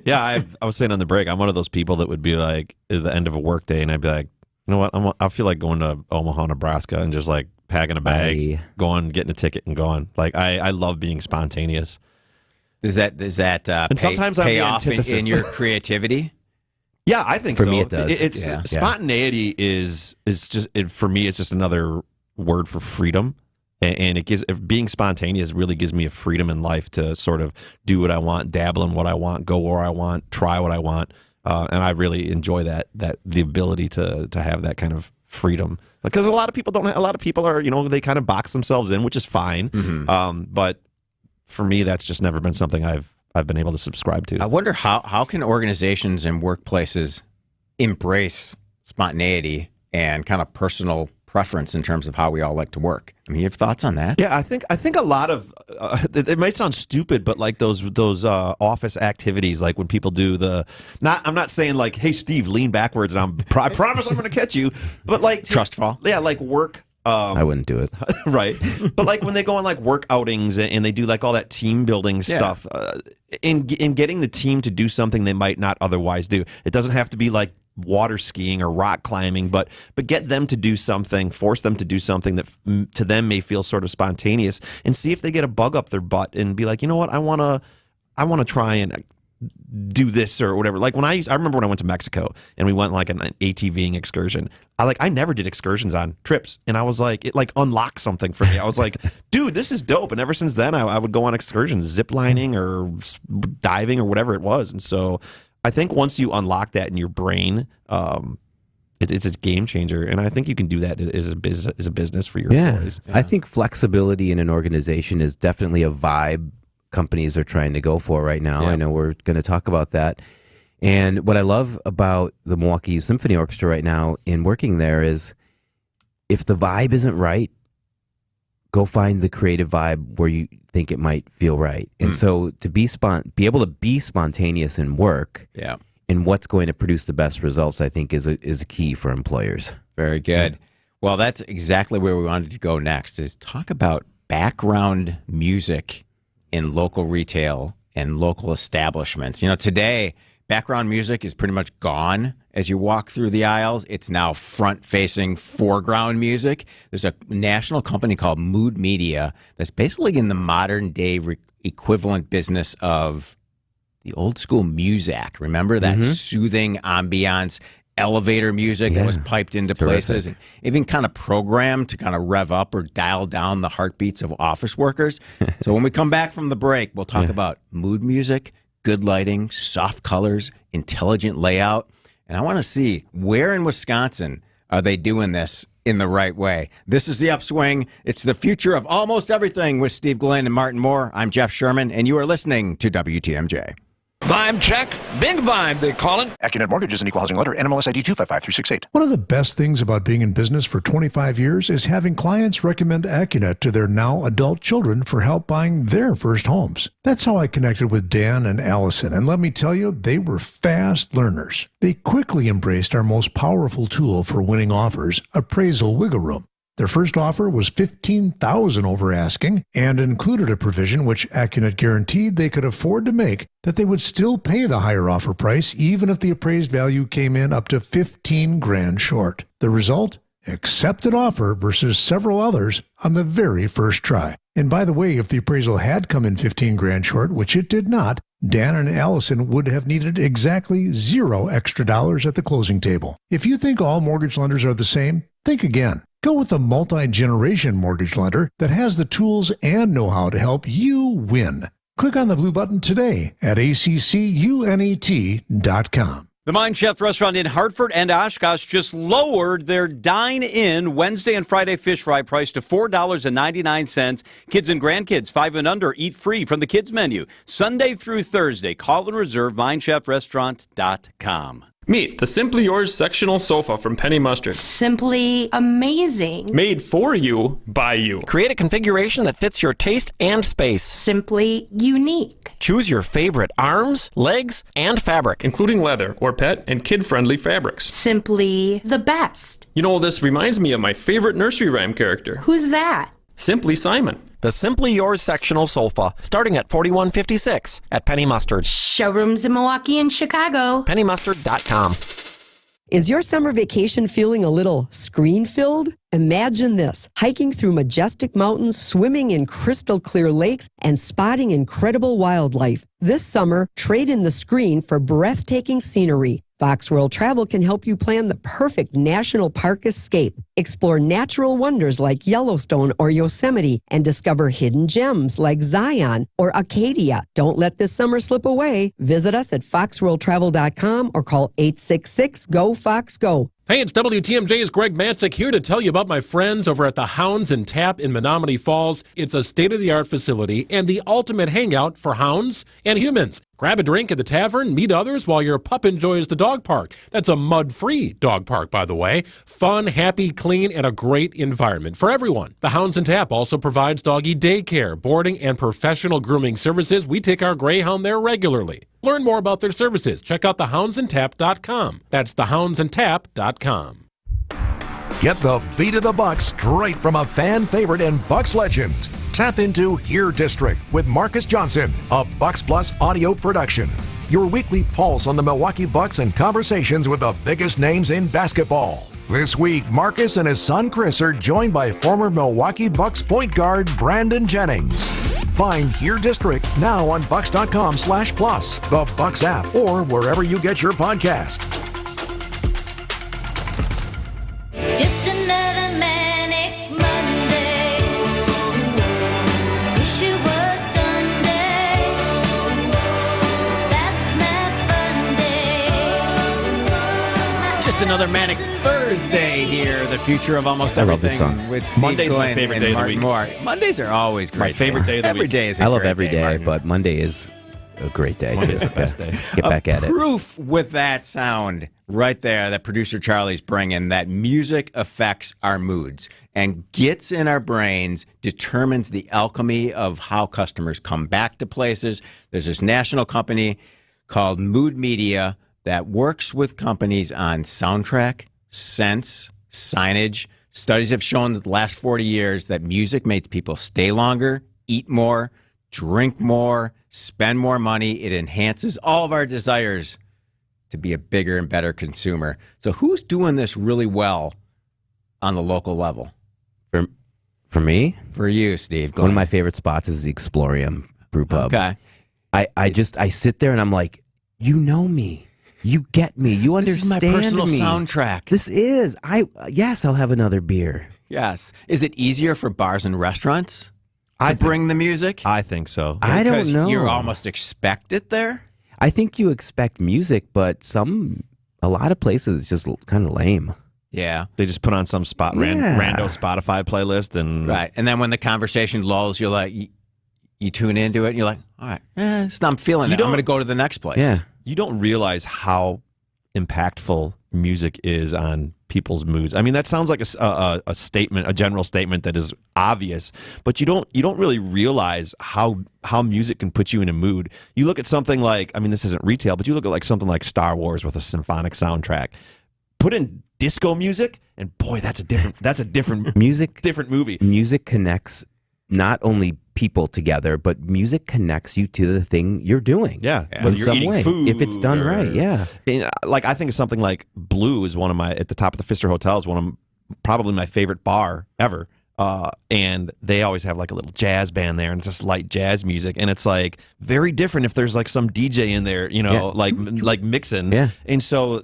I was saying on the break, I'm one of those people that would be like, at the end of a work day, and I'd be like, you know what, I feel like going to Omaha, Nebraska, and just like packing a bag, going, getting a ticket, and going. Like, I love being spontaneous. Does that and sometimes pay off in your creativity? Yeah, I think for so. Me, it does. It's spontaneity is just for me. It's just another word for freedom. And it gives being spontaneous really gives me a freedom in life to sort of do what I want, dabble in what I want, go where I want, try what I want, and I really enjoy that the ability to have that kind of freedom, because a lot of people don't. A lot of people are they kind of box themselves in, which is fine. Mm-hmm. But for me, that's just never been something I've been able to subscribe to. I wonder how can organizations and workplaces embrace spontaneity and kind of personal preference in terms of how we all like to work. I mean, you have thoughts on that? Yeah, I think a lot of it might sound stupid, but like those office activities, like when people do I'm not saying like, hey Steve, lean backwards and I promise I'm going to catch you, but like trust fall. Yeah, like work. I wouldn't do it. Right. But like when they go on like work outings and they do like all that team building stuff, in getting the team to do something they might not otherwise do. It doesn't have to be like water skiing or rock climbing, but get them to do something, force them to do something that to them may feel sort of spontaneous, and see if they get a bug up their butt and be like, you know what, I want to try and do this or whatever. Like I remember when I went to Mexico and we went like an ATVing excursion. I never did excursions on trips, and I was like, it like unlocked something for me. I was like, dude, this is dope. And ever since then, I would go on excursions, zip lining or diving or whatever it was. And so I think once you unlock that in your brain, it's a game changer, and I think you can do that as a business for your employees. I think flexibility in an organization is definitely a vibe companies are trying to go for right now. I know we're going to talk about that. And what I love about the Milwaukee Symphony Orchestra right now in working there is, if the vibe isn't right, go find the creative vibe where you think it might feel right. And so to be able to be spontaneous in work, and what's going to produce the best results, I think is a key for employers. Very good. Well, that's exactly where we wanted to go next, is talk about background music in local retail and local establishments. You know, today, background music is pretty much gone as you walk through the aisles. It's now front-facing foreground music. There's a national company called Mood Media that's basically in the modern-day equivalent business of the old-school Muzak. Remember that soothing ambiance elevator music that was piped into places and even kind of programmed to kind of rev up or dial down the heartbeats of office workers. So when we come back from the break, we'll talk about mood music, good lighting, soft colors, intelligent layout. And I want to see where in Wisconsin are they doing this in the right way. This is The Upswing. It's the future of almost everything with Steve Glenn and Martin Moore. I'm Jeff Sherman, and you are listening to WTMJ. Vibe check. Big vibe, they call it. AccuNet Mortgage is an equal housing lender. NMLS ID 255368. One of the best things about being in business for 25 years is having clients recommend AccuNet to their now adult children for help buying their first homes. That's how I connected with Dan and Allison, and let me tell you, they were fast learners. They quickly embraced our most powerful tool for winning offers, Appraisal Wiggle Room. Their first offer was $15,000 over asking and included a provision which AccuNet guaranteed they could afford to make, that they would still pay the higher offer price even if the appraised value came in up to $15,000 short. The result? Accepted offer versus several others on the very first try. And by the way, if the appraisal had come in $15,000 short, which it did not, Dan and Allison would have needed exactly $0 extra at the closing table. If you think all mortgage lenders are the same, think again. Go with a multi-generation mortgage lender that has the tools and know-how to help you win. Click on the blue button today at accunet.com. The Mine Chef restaurant in Hartford and Oshkosh just lowered their dine-in Wednesday and Friday fish fry price to $4.99. Kids and grandkids 5 and under eat free from the kids menu. Sunday through Thursday. Call and reserve minechefrestaurant.com. Meet the Simply Yours sectional sofa from Penny Mustard. Simply amazing. Made for you, by you. Create a configuration that fits your taste and space. Simply unique. Choose your favorite arms, legs, and fabric. Including leather or pet and kid-friendly fabrics. Simply the best. You know, this reminds me of my favorite nursery rhyme character. Who's that? Simply Simon. The Simply Yours sectional sofa, starting at $41.56 at Penny Mustard. Showrooms in Milwaukee and Chicago. PennyMustard.com. Is your summer vacation feeling a little screen-filled? Imagine this: hiking through majestic mountains, swimming in crystal clear lakes, and spotting incredible wildlife. This summer, trade in the screen for breathtaking scenery. Fox World Travel can help you plan the perfect national park escape. Explore natural wonders like Yellowstone or Yosemite and discover hidden gems like Zion or Acadia. Don't let this summer slip away. Visit us at foxworldtravel.com or call 866-GO-FOX-GO. Hey, it's WTMJ's Greg Matzik here to tell you about my friends over at the Hounds and Tap in Menominee Falls. It's a state-of-the-art facility and the ultimate hangout for hounds and humans. Grab a drink at the tavern, meet others while your pup enjoys the dog park. That's a mud-free dog park, by the way. Fun, happy, clean, and a great environment for everyone. The Hounds and Tap also provides doggy daycare, boarding, and professional grooming services. We take our greyhound there regularly. Learn more about their services. Check out thehoundsandtap.com. That's thehoundsandtap.com. Get the beat of the Bucks straight from a fan favorite and Bucks legend. Tap into Here District with Marcus Johnson, a Bucks Plus audio production. Your weekly pulse on the Milwaukee Bucks and conversations with the biggest names in basketball. This week, Marcus and his son Chris are joined by former Milwaukee Bucks point guard Brandon Jennings. Find Here District now on Bucks.com/plus, the Bucks app, or wherever you get your podcast. Just another manic Monday. Wish it was Sunday. That's my fun day. Just another manic Thursday here. The future of almost I love everything this song. with Steve Monday's my Glenn favorite and day of the Martin week. Moore. Mondays are always great. My favorite day of the Every week. day is a I love great every day, Martin. but Monday is a great day. Monday's too. the best day. Get back at it. Proof with that sound right there that producer Charlie's bringing, that music affects our moods and gets in our brains, determines the alchemy of how customers come back to places. There's this national company called Mood Media that works with companies on soundtrack, scents, signage, Studies have shown that the last 40 years that music makes people stay longer, eat more, drink more, spend more money. It enhances all of our desires to be a bigger and better consumer. So who's doing this really well on the local level? For me? For you, Steve. One of my favorite spots is the Explorium Brew Pub. Okay. I sit there and I'm like, you know me. You get me. You understand me. This is my personal soundtrack. This is. Yes, I'll have another beer. Yes. Is it easier for bars and restaurants to bring the music? I think so. I don't know. You almost expect it there? I think you expect music, but a lot of places it's just kind of lame. Yeah. They just put on some rando Spotify playlist. Right. And then when the conversation lulls, you're like, you tune into it and you're like, all right, I'm feeling it. I'm going to go to the next place. Yeah. You don't realize how impactful music is on people's moods. I mean, that sounds like a statement, a general statement that is obvious, but you don't really realize how music can put you in a mood. You look at something like, I mean, this isn't retail, but you look at like something like Star Wars with a symphonic soundtrack. Put in disco music, and boy, that's a different music, different movie. Music connects not only people together, but music connects you to the thing you're doing. Yeah, in some way, if it's done right. Yeah, like I think of something like Blue is one of my at the top of the Pfister Hotel is one of probably my favorite bar ever. And they always have like a little jazz band there, and it's just light jazz music, and it's like very different if there's like some DJ in there, like mixing. Yeah, and so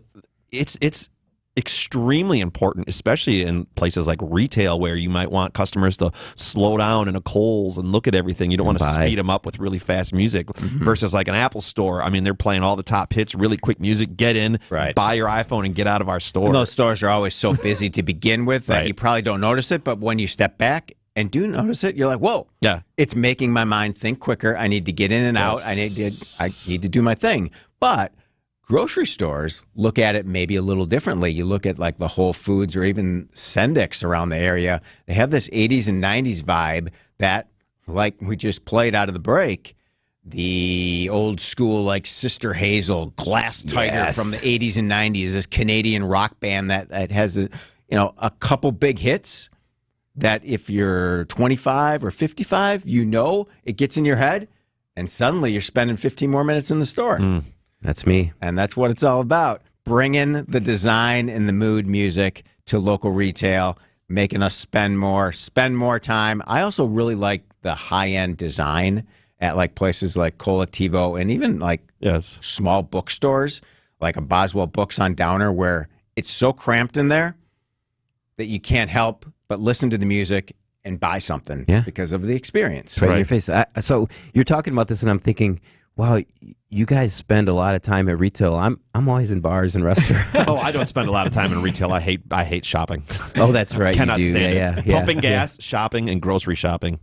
it's extremely important, especially in places like retail where you might want customers to slow down in a Kohl's and look at everything. You don't want to speed them up with really fast music versus like an Apple store. I mean, they're playing all the top hits, really quick music. Get in, buy your iPhone, and get out of our store. And those stores are always so busy to begin with that you probably don't notice it, but when you step back and do notice it, you're like, whoa, it's making my mind think quicker. I need to get in and out. I need to do my thing. But grocery stores look at it maybe a little differently. You look at like the Whole Foods or even Sendik's around the area. They have this 80s and 90s vibe that, like we just played out of the break, the old school like Sister Hazel, Glass Tiger from the 80s and 90s, this Canadian rock band that has a couple big hits that if you're 25 or 55, it gets in your head, and suddenly you're spending 15 more minutes in the store. That's me. And that's what it's all about. Bringing the design and the mood music to local retail, making us spend more time. I also really like the high-end design at like places like Colectivo and even like small bookstores, like a Boswell Books on Downer, where it's so cramped in there that you can't help but listen to the music and buy something because of the experience. Right in your face. So you're talking about this, and I'm thinking, wow, you guys spend a lot of time at retail. I'm always in bars and restaurants. Oh, I don't spend a lot of time in retail. I hate shopping. Oh, that's right. Cannot you do. stand it. Pumping gas, shopping, and grocery shopping.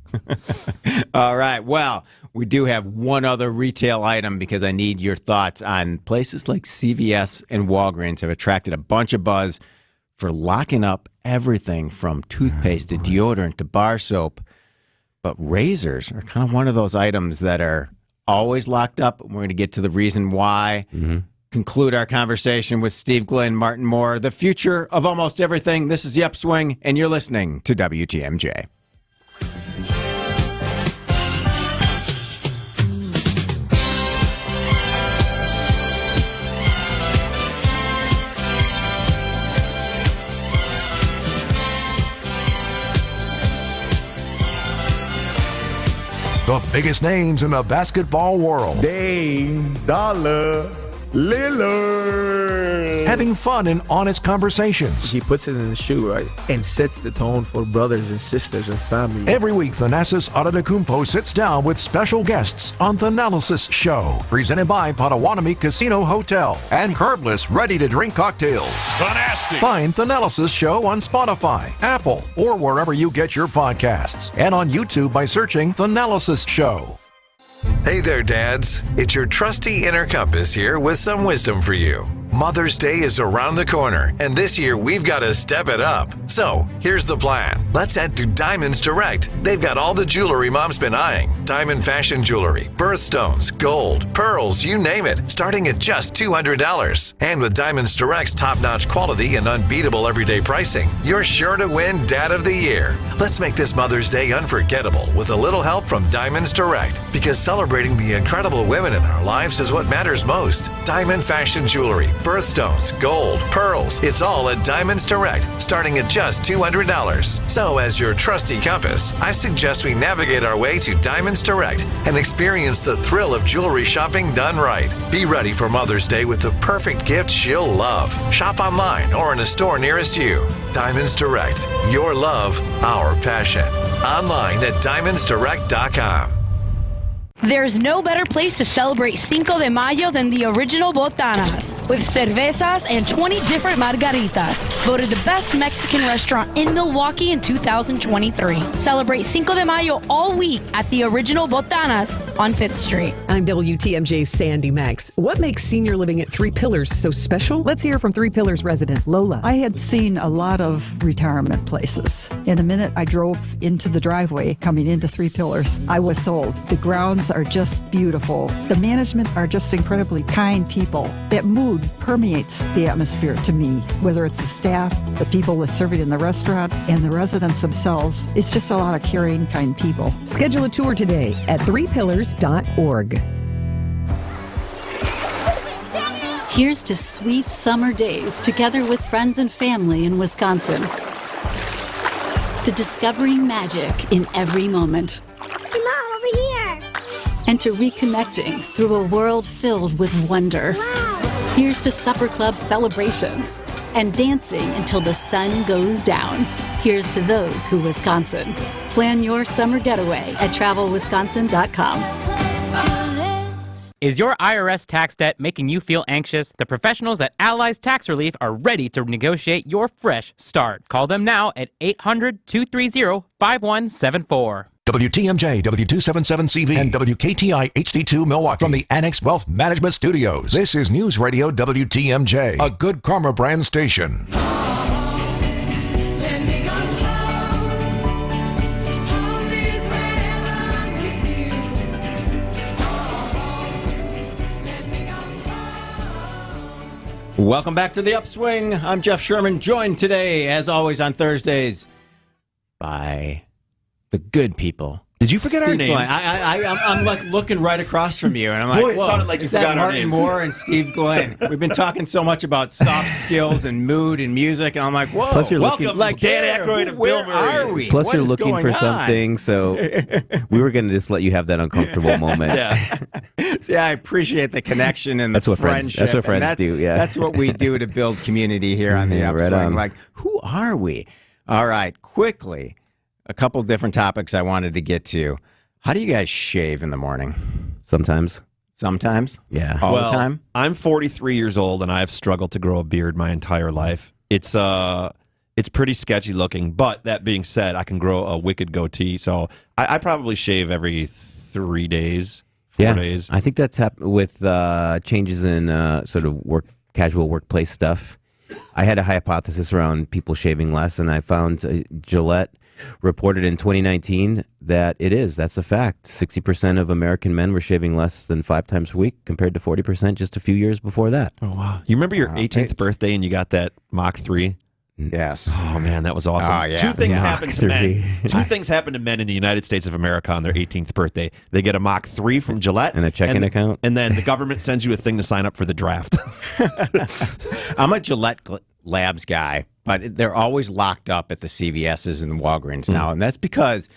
All right. Well, we do have one other retail item because I need your thoughts on places like CVS and Walgreens have attracted a bunch of buzz for locking up everything from toothpaste to deodorant to bar soap. But razors are kind of one of those items that are always locked up. We're going to get to the reason why. Conclude our conversation with Steve Glenn, Martin Moore, the future of almost everything. This is The Upswing, and you're listening to WTMJ. The biggest names in the basketball world. Dame Dollar Lillard. Having fun and honest conversations. He puts it in the shoe, right? And sets the tone for brothers and sisters and family. Every week, Thanasis Adetokounmpo sits down with special guests on The Analysis Show. Presented by Potawatomi Casino Hotel and curbless, ready-to-drink cocktails. Fantastic. Find The Analysis Show on Spotify, Apple, or wherever you get your podcasts. And on YouTube by searching The Analysis Show. Hey there, dads. It's your trusty Inner Compass here with some wisdom for you. Mother's Day is around the corner, and this year we've got to step it up. So, here's the plan. Let's head to Diamonds Direct. They've got all the jewelry Mom's been eyeing. Diamond fashion jewelry, birthstones, gold, pearls, you name it, starting at just $200. And with Diamonds Direct's top-notch quality and unbeatable everyday pricing, you're sure to win Dad of the Year. Let's make this Mother's Day unforgettable with a little help from Diamonds Direct, because celebrating the incredible women in our lives is what matters most. Diamond fashion jewelry, birthstones, gold, pearls, it's all at Diamonds Direct, starting at just $200. So as your trusty compass, I suggest we navigate our way to Diamonds Direct and experience the thrill of jewelry shopping done right. Be ready for Mother's Day with the perfect gift she'll love. Shop online or in a store nearest you. Diamonds Direct, your love, our passion. Online at diamondsdirect.com. There's no better place to celebrate Cinco de Mayo than the original Botanas, with cervezas and 20 different margaritas. Voted the best Mexican restaurant in Milwaukee in 2023. Celebrate Cinco de Mayo all week at the original Botanas on 5th Street. I'm WTMJ's Sandy Max. What makes senior living at Three Pillars so special? Let's hear from Three Pillars resident Lola. I had seen a lot of retirement places. In a minute, I drove into the driveway coming into Three Pillars. I was sold. The grounds are just beautiful. The management are just incredibly kind people. That mood permeates the atmosphere to me, whether it's the staff, the people that serve it in the restaurant, and the residents themselves. It's just a lot of caring, kind people. Schedule a tour today at threepillars.org. Here's to sweet summer days together with friends and family in Wisconsin. To discovering magic in every moment. And to reconnecting through a world filled with wonder. Wow. Here's to supper club celebrations and dancing until the sun goes down. Here's to those who Wisconsin. Plan your summer getaway at travelwisconsin.com. Is your IRS tax debt making you feel anxious? The professionals at Allies Tax Relief are ready to negotiate your fresh start. Call them now at 800-230-5174. WTMJ, W277CV, and WKTI HD2 Milwaukee from the Annex Wealth Management Studios. This is News Radio WTMJ, a Good Karma brand station. Welcome back to the Upswing. I'm Jeff Sherman, joined today, as always on Thursdays, by the good people. Did you forget our names? I'm like looking right across from you, and I'm like, boy, it sounded like you forgot our Martin names. Moore and Steve Glenn. We've been talking so much about soft skills and mood and music, and I'm like, whoa, Plus you're welcome, looking, like Dan Aykroyd and Bill Murray. Where are we? Plus What you're is looking going for on? something, so we were going to just let you have that uncomfortable moment. Yeah. See, I appreciate the connection and the That's what friends- friendship. that's what friends and do, yeah. That's what we do to build community here on the Yeah, right Upswing. on. Like, who are we? All right, quickly, a couple different topics I wanted to get to. How do you guys shave in the morning? Sometimes. Sometimes? Yeah. All the time? I'm 43 years old, and I've struggled to grow a beard my entire life. It's pretty sketchy looking, but that being said, I can grow a wicked goatee, so I probably shave every 3 days, 4 days. I think that's happened with changes in sort of casual workplace stuff. I had a hypothesis around people shaving less, and I found Gillette reported in 2019 that that's a fact. 60% of American men were shaving less than 5 times a week compared to 40% just a few years before that. Oh, wow. You remember your 18th birthday and you got that Mach 3? Yes. Oh, man, that was awesome. Oh, yeah. Two things happen to men. 3. 2 things happen to men in the United States of America on their 18th birthday. They get a Mach 3 from Gillette. And a checking account. And then the government sends you a thing to sign up for the draft. I'm a Gillette Labs guy, but they're always locked up at the CVS's and the Walgreens now, and that's because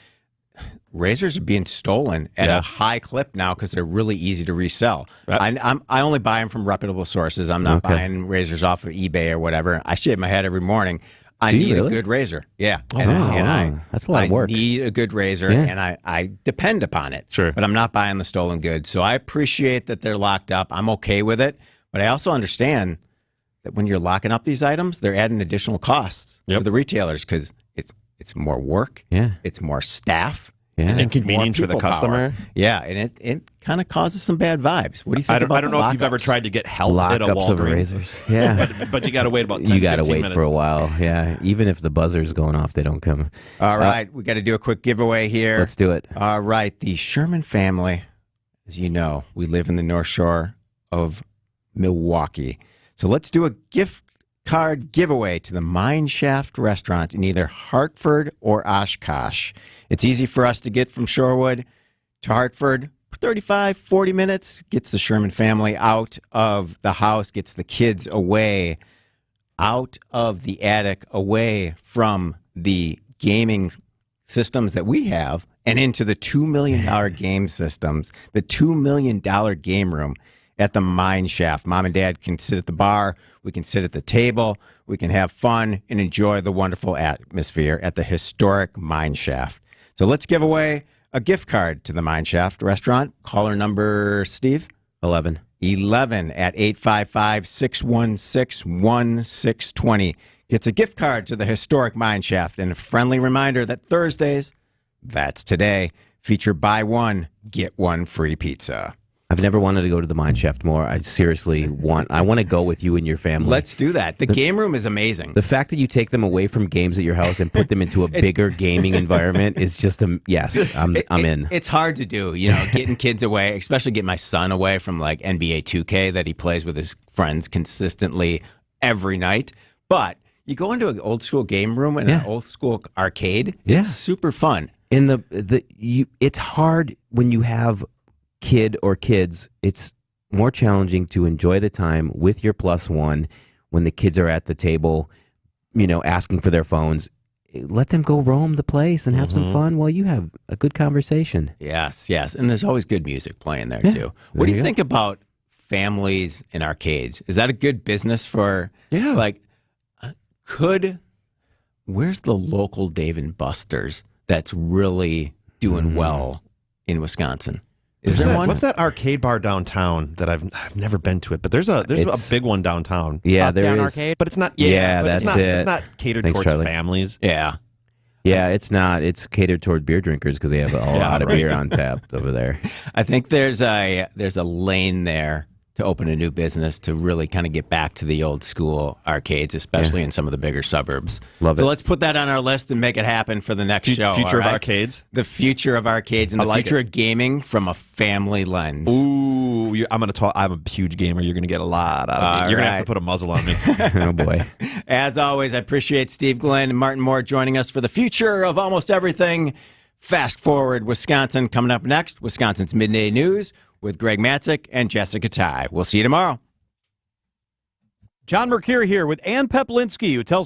razors are being stolen at a high clip now because they're really easy to resell. Right. I only buy them from reputable sources. I'm not buying razors off of eBay or whatever. I shave my head every morning. I need a good razor. Yeah. Oh, that's a lot of work. I need a good razor, and I depend upon it. Sure. But I'm not buying the stolen goods. So I appreciate that they're locked up. I'm okay with it. But I also understand that when you're locking up these items, they're adding additional costs to the retailers because it's more work. Yeah. It's more staff. Yeah. Inconvenience for the More people customer. power. Yeah, and it kind of causes some bad vibes. What do you think about I don't know if you've ever lockups? tried to get help at a Lockups of Walgreens. razors. Yeah. but you got to wait about 10, You got to 15 wait minutes. for a while. Yeah. Even if the buzzer's going off, they don't come. All right, we got to do a quick giveaway here. Let's do it. All right, the Sherman family, as you know, we live in the North Shore of Milwaukee. So let's do a gift card giveaway to the Mine Shaft restaurant in either Hartford or Oshkosh. It's easy for us to get from Shorewood to Hartford. 35, 40 minutes gets the Sherman family out of the house, gets the kids away, out of the attic, away from the gaming systems that we have, and into the $2 million game systems, the $2 million game room at the Mine Shaft. Mom and Dad can sit at the bar. We can sit at the table. We can have fun and enjoy the wonderful atmosphere at the historic Mine Shaft. So let's give away a gift card to the Mine Shaft restaurant. Caller number, Steve? 11 at 855-616-1620 gets a gift card to the historic Mine Shaft, and a friendly reminder that Thursdays, that's today, feature buy one, get one free pizza. I've never wanted to go to the Mine Shaft more. I seriously want to go with you and your family. Let's do that. The game room is amazing. The fact that you take them away from games at your house and put them into a bigger gaming environment is just yes, I'm in. It's hard to do, getting kids away, especially get my son away from like NBA 2K that he plays with his friends consistently every night. But you go into an old school game room and an old school arcade. Yeah. It's super fun. In it's hard when you have kid or kids. It's more challenging to enjoy the time with your plus one when the kids are at the table, asking for their phones. Let them go roam the place and have some fun while you have a good conversation. Yes. And there's always good music playing there too. What do you think about families in arcades? Is that a good business for? Yeah. Like, where's the local Dave & Buster's that's really doing well in Wisconsin? Is there one? What's that arcade bar downtown that I've never been to it, but there's a big one downtown. Yeah, there is. Arcade? But it's not. That's it. It's not catered towards Charlie. families. Yeah. Yeah, it's not. It's catered toward beer drinkers because they have a lot of beer on tap over there. I think there's a lane there to open a new business to really kind of get back to the old school arcades, especially in some of the bigger suburbs. Love it. So let's put that on our list and make it happen for the next show. Future all of right? arcades. The future of arcades and the like future of gaming from a family lens. Ooh, I'm going to talk. I'm a huge gamer. You're going to get a lot out of me. You're going to have to put a muzzle on me. Oh, boy. As always, I appreciate Steve Glenn and Martin Moore joining us for the future of almost everything. Fast Forward Wisconsin coming up next. Wisconsin's Midday News with Greg Matzik and Jessica Ty. We'll see you tomorrow. John Mercure here with Ann Peplinsky, who tells